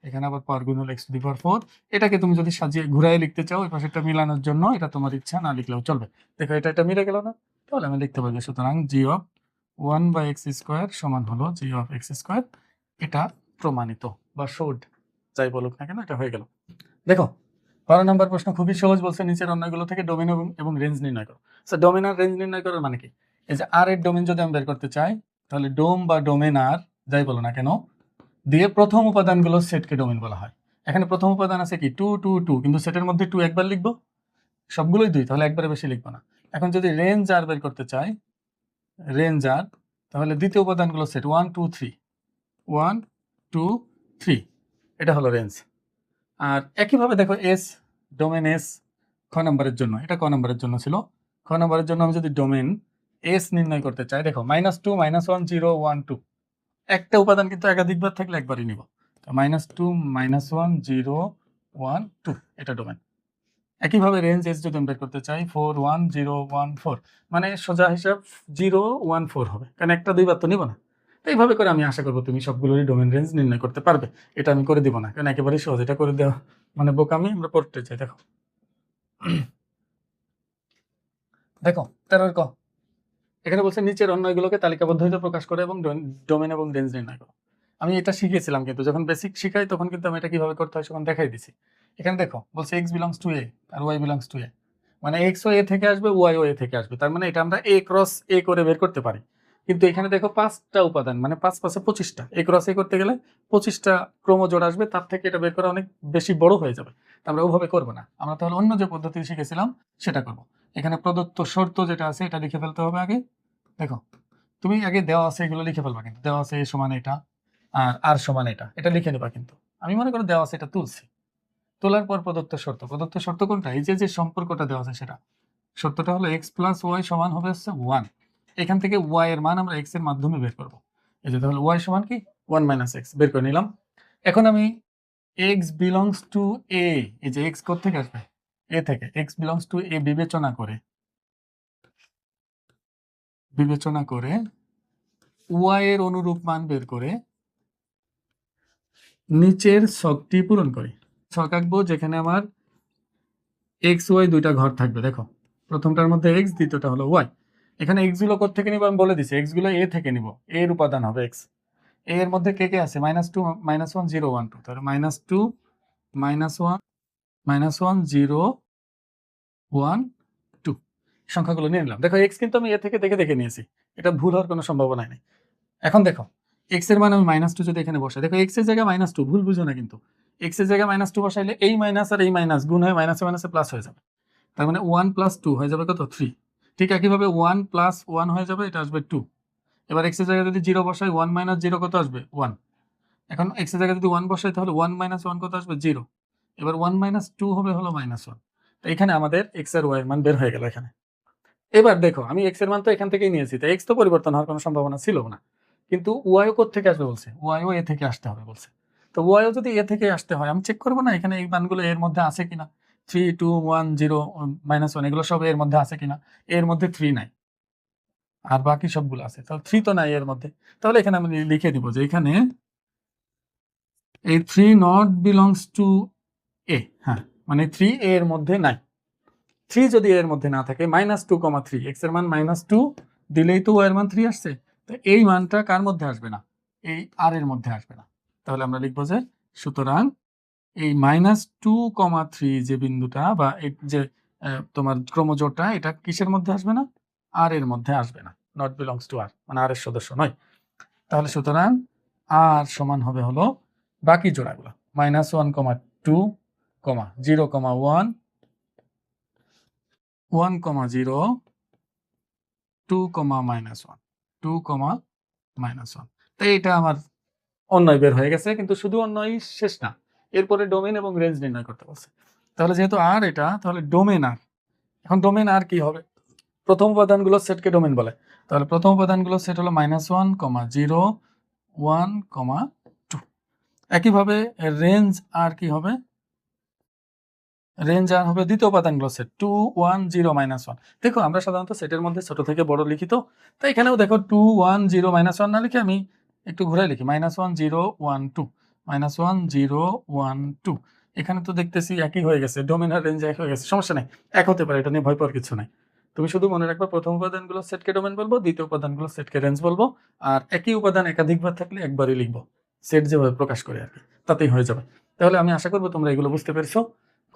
এখানে আবার পাওয়ার গুণ হলে x to the power four. এটাকে তুমি যদি সাজিয়ে ঘুরাই লিখতে চাও ওই পাশেরটা মিলানোর জন্য, এটা তোমার ইচ্ছা, না লিখলেও চলবে। দেখো এটা মিলে গেল না, তাহলে আমি লিখতে পারি সুতরাং জি অফ 1/x² সমান হলো জি অফ x²। এটা প্রমাণিত বা শোড, যাই বলুক না কেন, এটা হয়ে গেল। দেখো 12 নম্বর প্রশ্ন খুবই সহজ, বলছে নিচের অন্যগুলো থেকে ডোমেন এবং রেঞ্জ নির্ণয় করো। আচ্ছা, ডোমেন আর রেঞ্জ নির্ণয় করার মানে কি? এই যে আর এর ডোমেন যদি আমি বের করতে চাই, তাহলে ডোম বা ডোমেন আর যাই বলো না কেন দিয়ে প্রথম উপাদানগুলো সেটকে ডোমেন বলা হয়। এখানে প্রথম উপাদান আছে কি 2 2 2, কিন্তু সেটের মধ্যে 2 একবার লিখবো, সবগুলোই 2, তাহলে একবারে বেশি লিখবো না। এখন যদি রেঞ্জ আর বের করতে চাই, রেঞ্জ আর, তাহলে দ্বিতীয় উপাদানগুলো সেট 1 2 3, 1 2 3, এটা হলো রেঞ্জ। আর একইভাবে দেখো এস, ডোমেন এস খ নম্বরের জন্য, এটা ক নম্বরের জন্য ছিল। খ নম্বরের জন্য আমি যদি ডোমেন এস নির্ণয় করতে চাই, দেখো -2 -1 0 1 2, একটা উপাদান কিন্তু একাধিকবার থাকলে একবারই নিব। তো -2 -1 0 1 2, এটা ডোমেন। একইভাবে রেঞ্জ এস যদি আমি বের করতে চাই 4 1 0 1 4, মানে সোজা হিসাব 0 1 4 হবে, কারণ একটা দুইবার তো নিব না। তো এইভাবে করে আমি আশা করবো তুমি সবগুলোরই ডোমেন রেঞ্জ নির্ণয় করতে পারবে। এটা আমি করে দিব না, কারণ একেবারেই সহজ, এটা করে দেওয়া মানে বোকামি। আমরা পড়তে চাই। দেখো দেখো 13 ক, এখানে বলছে নিচের অন্যগুলোকে তালিকাবদ্ধভাবে প্রকাশ করে এবং ডোমেন এবং রেঞ্জ নির্ণয় করো। আমি এটা শিখিয়েছিলাম, কিন্তু যখন বেসিক শিখাই তখন কিন্তু আমি এটা কিভাবে করতে হয় তখন দেখাই দিছি। এখানে দেখো বলছে x বিলংস টু a আর y বিলংস টু a, মানে x ও a থেকে আসবে, y ও a থেকে আসবে, তার মানে এটা আমরা a ক্রস a করে বের করতে পারি। কিন্তু এখানে দেখো 5টা উপাদান, মানে 5 5 25টা, a ক্রস a করতে গেলে 25টা ক্রমজোড় আসবে, তার থেকে এটা বের করা অনেক বেশি বড় হয়ে যাবে। আমরা ওভাবে করব না, আমরা তাহলে অন্য যে পদ্ধতি শিখেছিলাম সেটা করব। এখানে প্রদত্ত শর্ত যেটা আছে এটা লিখে ফেলতে হবে আগে। দেখো তুমি আগে দেওয়া আছে এগুলো লিখে ফেলবা, কিন্তু দেওয়া আছে a সমান এটা আর r সমান এটা, এটা লিখে নেবা। কিন্তু আমি মনে করো দেওয়া আছে এটা তুলছি, তোলার পর প্রদত্ত শর্ত, প্রদত্ত শর্ত কোনটা? এই যে সম্পর্কটা দেওয়া আছে সেটা, শর্তটা হলো x প্লাস ওয়াই সমান হবে হচ্ছে 1। এখান থেকে y এর মান আমরা x এর মাধ্যমে বের করব। এই যে তাহলে y সমান কি 1 মাইনাস x বের করে নিলাম। এখন আমি x বিলংস টু a, এই যে x কোথা থেকে আসবে? a থেকে। x বিলংস টু a বিবেচনা করে y এর অনুরূপ মান বের করে নিচের ছকটি পূরণ করি। ছক আঁকবো যেখানে আমার x y দুইটা ঘর থাকবে। দেখো প্রথমটার মধ্যে x, দ্বিতীয়টা হলো y। এখানে x গুলো কোথা থেকে নিব আমি বলে দিছি, x গুলো a থেকে নিব, a এর উপাদান হবে x। a এর মধ্যে কে কে আছে? -2 -1 0 1 2, তাহলে -2 -1 -1 0 1 2 সংখ্যাগুলো নিয়ে নিলাম। দেখো x কিন্তু আমি a থেকে দেখে দেখে নিয়েছি, এটা ভুল হওয়ার কোনো সম্ভাবনা নেই। এখন দেখো x এর মান আমি -2 যদি এখানে বসাই, দেখো x এর জায়গায় -2, ভুল বুঝো না কিন্তু, x এর জায়গায় -2 বসাইলে এই মাইনাস আর এই মাইনাস গুণ হয়ে মাইনাসে মাইনাসে প্লাস হয়ে যাবে, তার মানে 1 + 2 হয়ে যাবে কত? 3। ঠিক একইভাবে 1 + 1 হয়ে যাবে, এটা আসবে 2। এবার x এর জায়গায় যদি 0 বসাই, 1 - 0 কত আসবে? 1। এখন x এর জায়গায় যদি 1 বসাই, তাহলে 1 - 1 কত আসবে? 0। এবার 1 - 2 হবে হলো -1। তো এখানে আমাদের x আর y এর মান বের হয়ে গেল এখানে। এবার দেখো আমি x এর মান তো এখান থেকেই নিয়েছি, তাই x তো পরিবর্তন হওয়ার কোনো সম্ভাবনা ছিল না, কিন্তু y ও কোথা থেকে আসবে বলছে? y ও a থেকে আসতে হবে বলছে। তো y ও যদি a থেকে আসতে হয়, আমি চেক করবো না এখানে এই মানগুলো এর মধ্যে আছে কিনা, 3 2 1 0 -1 এগুলো সব এর মধ্যে আছে কিনা। এর মধ্যে 3 নাই, আর বাকি সবগুলো আছে, তাহলে 3 তো নাই এর মধ্যে। তাহলে এখানে আমি লিখে দিব যে এখানে এই 3 নট বিলংস টু a, হ্যাঁ, মানে 3 a এর মধ্যে নাই। 3 যদি এর মধ্যে না থাকে, -2, 3, x এর মান -2 দিলেই তো y এর মান 3 আসছে। তো এই মানটা কার মধ্যে আসবে না? এই r এর মধ্যে আসবে না। তাহলে আমরা লিখবো যে সুতরাং এই -2, 3 যে বিন্দুটা বা এই যে তোমার ক্রমজোড়টা, এটা কিসের মধ্যে আসবে না? r এর মধ্যে আসবে না, নট বিলংস টু r, মানে r এর সদস্য নয়। তাহলে সুতরাং r সমান হবে হলো বাকি জোড়াগুলো -1, 2, 0, 1, 1, 0, 2, -1, 2, -1। তাই এটা আমার অন্যয় বের হয়ে গেছে, কিন্তু শুধু অন্যয় শেষ না, এরপরে ডোমেন এবং রেঞ্জ নির্ণয় করতে বলছে। তাহলে যেহেতু আর এটা, তাহলে ডোমেন আর, এখন ডোমেন আর কি হবে? প্রথম উপাদানগুলোর সেটকে ডোমেন বলে। তাহলে প্রথম উপাদানগুলোর সেট হলো -1, 0, 1, 2। একইভাবে রেঞ্জ আর কি হবে? রেঞ্জ আর হবে দ্বিতীয় উপাদানগুলো সেট 2 1 0 -1। দেখো আমরা সাধারণত সেটের মধ্যে ছোট থেকে বড় লিখি, তো তাই এখানেও দেখো 2 1 0 -1 না লিখে আমি একটু ঘুরে লিখি -1 0 1 2 -1 0 1 2। এখানে তো দেখতেছি একই হয়ে গেছে, ডোমেন আর রেঞ্জ এক হয়ে গেছে, সমস্যা নাই, এক হতে পারে, এটা নিয়ে ভয় পাওয়ার কিছু নাই। তুমি শুধু মনে রাখবা প্রথম উপাদানগুলো সেটকে ডোমেন বলবো, দ্বিতীয় উপাদানগুলো সেটকে রেঞ্জ বলবো, আর একই উপাদান একাধিকবার থাকলে একবারই লিখবো, সেট যেভাবে প্রকাশ করে আর কি, তাতেই হয়ে যাবে। তাহলে আমি আশা করবো তোমরা এগুলো বুঝতে পেরেছো।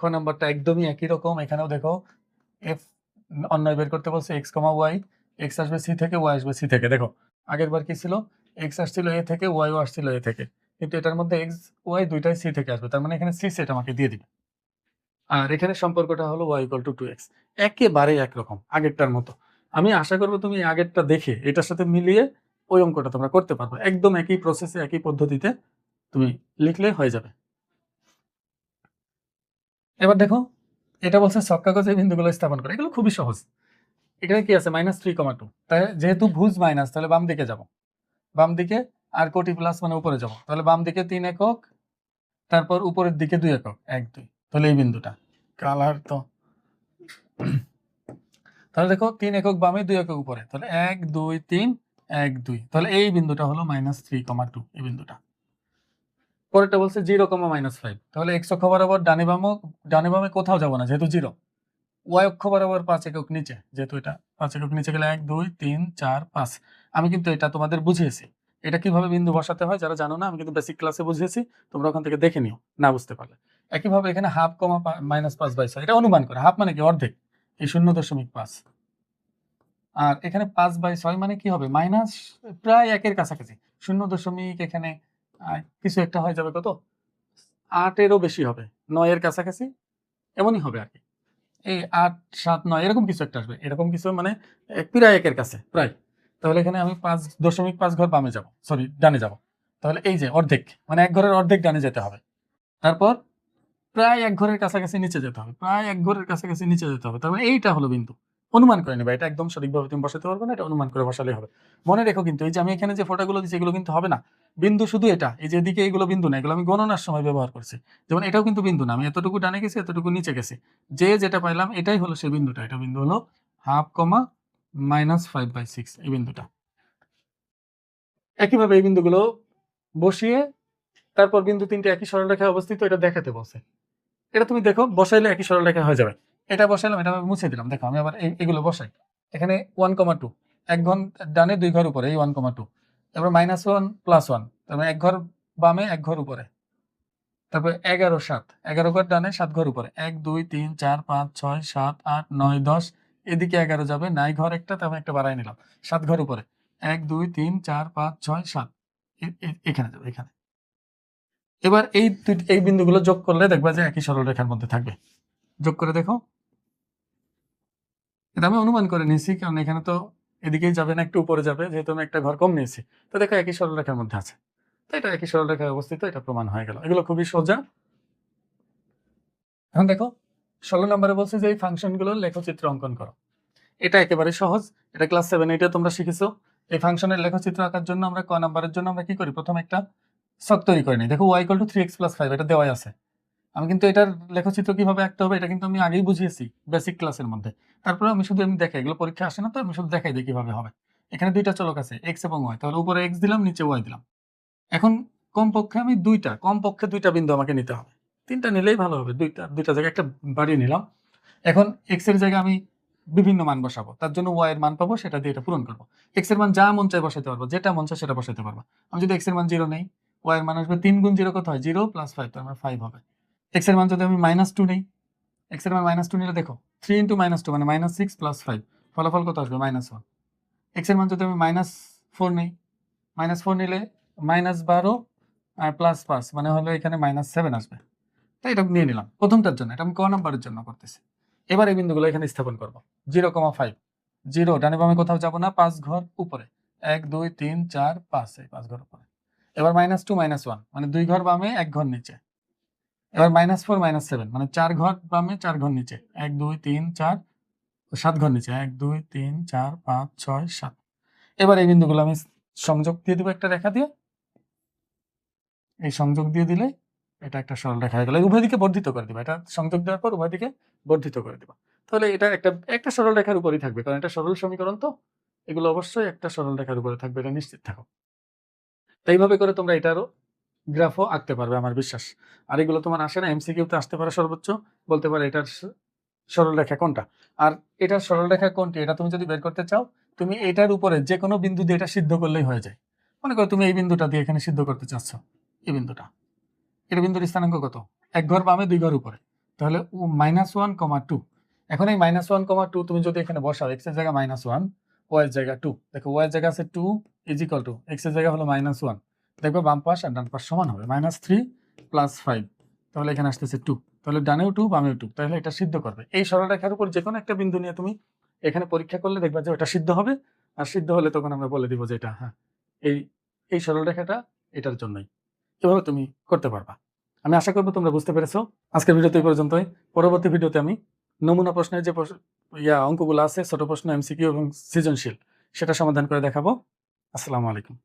খ নাম্বারটা একদমই একই রকম, এখানেও দেখো এফ অন্যয় বের করতে বলছে এক্স কমা ওয়াই, এক্স আসবে সি থেকে, ওয়াই আসবে সি থেকে। দেখো আগের বার কি ছিল, এক্স আসছিল এ থেকে, ওয়াইও আসছিল এ থেকে, কিন্তু এটার মধ্যে এক্স ওয়াই দুইটাই সি থেকে আসবে, তার মানে এখানে সি সেট আমাকে দিয়ে দিবে। আর এখানে সম্পর্কটা হলো y ইকুয়াল টু 2x, একেবারে একরকম আগেরটার মতো। আমি আশা করবো তুমি আগেরটা দেখে এটার সাথে মিলিয়ে ওই অঙ্কটা তোমরা করতে পারবে, একদম একই প্রসেসে একই পদ্ধতিতে তুমি লিখলে হয়ে যাবে। এবার দেখো এটা বলছে ছক কাগজে বিন্দুগুলো স্থাপন করে, এগুলো খুবই সহজ। এখানে কি আছে -3,2, তাই যেহেতু ভুজ মাইনাস তাহলে বাম দিকে যাব, বাম দিকে, আর কোটি প্লাস মানে উপরে যাব, তাহলে বাম দিকে 3 একক, তারপর উপরের দিকে 2 একক, 1 2, তাহলে এই বিন্দুটা কালার তো তাহলে দেখো 3 একক বামে 2 একক উপরে, তাহলে 1 2 3 1 2, তাহলে এই বিন্দুটা হলো -3,2, এই বিন্দুটা। পরেরটা বলছে 0,-5, তাহলে x অক্ষ বরাবর ডানে বামে কোথাও যাব না যেহেতু 0, y অক্ষ বরাবর 5 একক নিচে, যেহেতু এটা 5 একক নিচে গেলে 1 2 3 4 5। আমি কিন্তু এটা তোমাদের বুঝিয়েছি, এটা কিভাবে বিন্দু বসাতে হয় যারা জানো না, আমি কিন্তু বেসিক ক্লাসে বুঝিয়েছি, তোমরা ওখান থেকে দেখে নিও না বুঝতে পারলে। একইভাবে এখানে হাফ কমা -5/6, এটা অনুমান করে, হাফ মানে কি অর্ধেক, এই 0.5। আর এখানে 5/6 মানে কি হবে, মাইনাস প্রায় 1-এর কাছাকাছি, 0. এখানে কিছু একটা হয়ে যাবে, কত 8-এরও বেশি হবে, 9-এর কাছাকাছি এমনই হবে আর কি, এই 8 7 9 এরকম কিছু একটা আসবে, এরকম কিছু মানে প্রায় 1-এর কাছে প্রায়। তাহলে এখানে আমি 5.5 ঘর বামে যাব, সরি ডানে যাব, তাহলে এই যে অর্ধেক মানে 1 ঘরের অর্ধেক ডানে যেতে হবে, তারপর প্রায় 1 ঘরের কাছাকাছি নিচে যেতে হবে, প্রায় 1 ঘরের কাছাকাছি নিচে যেতে হবে, তার মানে এইটা হলো বিন্দু। অনুমান করে নেবে, এটা একদম সঠিকভাবে তুমি বসাতে পারবে না, এটা অনুমান করে বসালেই হবে। মনে রেখো কিন্তু এই যে আমি এখানে যে ফোঁটাগুলো দিচ্ছি এগুলো কিন্তু হবে না বিন্দু, শুধু এটা, এই যে এদিকে এইগুলো বিন্দু না, এগুলো আমি গণনার সময় ব্যবহার করছি, যেমন এটাও কিন্তু বিন্দু না, আমি এতটুকু ডানে গেছি এতটুকু নিচে গেছি, যে যেটা পাইলাম এটাই হলো সেই বিন্দুটা, এটা বিন্দু হলো হাফ কমা -5/6, এই বিন্দুটা। একইভাবে এই বিন্দুগুলো বসিয়ে তারপর বিন্দু 3টে একই সরলরেখায় অবস্থিত, এটা দেখাতে বলছে, এটা তুমি দেখো বসাইলে একই সরলরেখা হয়ে যাবে। এটা বসাইলাম, এটা আমি মুছে দিলাম, দেখো আমি আবার এগুলো বসাই, এখানে 1,2, 1 ঘর ডানে 2 ঘর উপরে, এই 1,2, তারপর -1 +1, তার মানে 1 ঘর বামে 1 ঘর উপরে, তারপর 11 7, 11 ঘর ডানে 7 ঘর উপরে, 1 2 3 4 5 6 7 8 9 10, এদিকে 11 যাবে, নাই ঘর একটা, তারপর একটা বাড়াই নিলাম, 7 ঘর উপরে, 1 2 3 4 5 6 7, এখানে যাবে, এখানে। এবার এই বিন্দুগুলো যোগ করলে দেখবা যে একই সরলরেখার মধ্যে থাকবে, যোগ করে দেখো, এটা আমি অনুমান করে নিয়েছি কারণ এখানে তো এদিকেই যাবে না, একটু উপরে যাবে, যেহেতু আমি একটা ঘর কম নিয়েছি, তো দেখো একই সরলরেখার মধ্যে আছে, তো এটা একই সরলরেখায় অবস্থিত, এটা প্রমাণ হয়ে গেল। এগুলো খুবই সোজা। এখন দেখো 16 নম্বরে বলছে যে এই ফাংশনগুলোর লেখচিত্র অঙ্কন করো, এটা একেবারে সহজ, এটা ক্লাস 7-8 তোমরা শিখেছো। এই ফাংশনের লেখচিত্র আঁকার জন্য আমরা ক নাম্বারের জন্য আমরা কি করি, প্রথমে একটা ছক তৈরি করে নিই। দেখো y = 3x + 5, এটা দেওয়াই আছে। আমি কিন্তু এটার লেখচিত্র কিভাবে আঁকতে হবে এটা কিন্তু আমি আগেই বুঝিয়েছি বেসিক ক্লাসের মধ্যে, তারপরে আমি শুধু দেখাই, এগুলো পরীক্ষা আসে না তো, আমি শুধু দেখাই দিই কিভাবে হবে। এখানে দুইটা চলক আছে x এবং y, তাহলে উপরে x দিলাম নিচে y দিলাম। এখন কমপক্ষে দুইটা বিন্দু আমাকে নিতে হবে, তিনটা নিলেই ভালো হবে, দুইটা জায়গায় একটা বাড়িয়ে নিলাম। এখন x এর জায়গায় আমি বিভিন্ন মান বসাবো, তার জন্য y এর মান পাবো, সেটা দিয়ে এটা পূরণ করবো। x এর মান যা মন চায় বসাতে পারবো, যেটা মন চায় সেটা বসাতে পারবো। আমি যদি x এর মান 0 নেই, y এর মান আসবে 3 × 0 কত হয়, 0 + 5, তার মানে 5 হবে। x এর মান যদি আমি -2 নেই, x এর মান -2 নিলে দেখো 3 × -2 মানে -6 + 5, ফলাফল কত আসবে, -1। x এর মান যদি আমি -4 নেই, -4 নিলে -12 আর +5 মানে হলো এখানে -7 আসবে। তাই এটা নিয়ে নিলাম প্রথমটার জন্য, এটা আমি ক নাম্বারের জন্য করতেছি। এবার এই বিন্দুগুলো এখানে স্থাপন করব। 0,5, 0 ডানে বামে কোথাও যাব না, 5 ঘর উপরে, 1 2 3 4 5, এই 5 ঘর উপরে। এবার -2 -1 মানে 2 ঘর বামে 1 ঘর নিচে। এবার -4 -7 মানে 4 ঘর বামে 4 ঘর নিচে, 1 2 3 4 7 ঘর নিচে, 1 2 3 4 5 6 7। এবার এই বিন্দুগুলো আমি সংযোগ দিয়ে দিব একটা রেখা দিয়ে, এই সংযোগ দিয়ে দিলে এটা একটা সরলরেখা হয়ে গেল, উভয় দিকে বর্ধিত করে দিবা, এটা সংযোগ দেওয়ার পর উভয় দিকে বর্ধিত করে দিবা, তাহলে এটা একটা সরলরেখার উপরই থাকবে, কারণ এটা সরল সমীকরণ, তো এগুলো অবশ্যই একটা সরলরেখার উপরে থাকবে, এটা নিশ্চিত থাকো। তাই এইভাবে করে তোমরা এটারও গ্রাফও আঁকতে পারবে আমার বিশ্বাস। আর এগুলো তোমার আসে না, এমসিকিউতে আসতে পারে, সর্বোচ্চ বলতে পারে এটার সরলরেখা কোনটা। আর এটার সরলরেখা কোনটি এটা তুমি যদি বের করতে চাও, তুমি এটার উপরে যে কোনো বিন্দু দিয়ে এটা সিদ্ধ করলেই হয়ে যায়। মনে করো তুমি এই বিন্দুটা দিয়ে এখানে সিদ্ধ করতে চাচ্ছ, এই বিন্দুটা, এটা বিন্দুর স্থানাঙ্ক কত, 1 ঘর বামে 2 ঘর উপরে, তাহলে -1,2। এখন এই -1,2 তুমি যদি এখানে বসাও, x এর জায়গা -1, y এর জায়গা 2, দেখো y এর জায়গা আছে 2 = x এর জায়গা হলো -1, দেখবে বাম পাশ আর ডান পাশ সমান হবে, -3 + 5, তাহলে এখানে আসতেছে 2, তাহলে ডানেও 2 বামেও 2, তাহলে এটা সিদ্ধ করবে। এই সরলরেখার উপর যে কোনো একটা বিন্দু নিয়ে তুমি এখানে পরীক্ষা করলে দেখবা যে ওটা সিদ্ধ হবে, আর সিদ্ধ হলে তখন আমরা বলে দিব যে এটা হ্যাঁ এই এই সরলরেখাটা এটার জন্যই। এভাবে তুমি করতে পারবা। আমি আশা করব তোমরা বুঝতে পেরেছো। আজকের ভিডিওতে এই পর্যন্তই। পরবর্তী ভিডিওতে আমি নমুনা প্রশ্নের যে অঙ্কগুলো আছে, ছোট প্রশ্ন, এমসিকিউ এবং সৃজনশীল, সেটা সমাধান করে দেখাবো। আসসালামু আলাইকুম।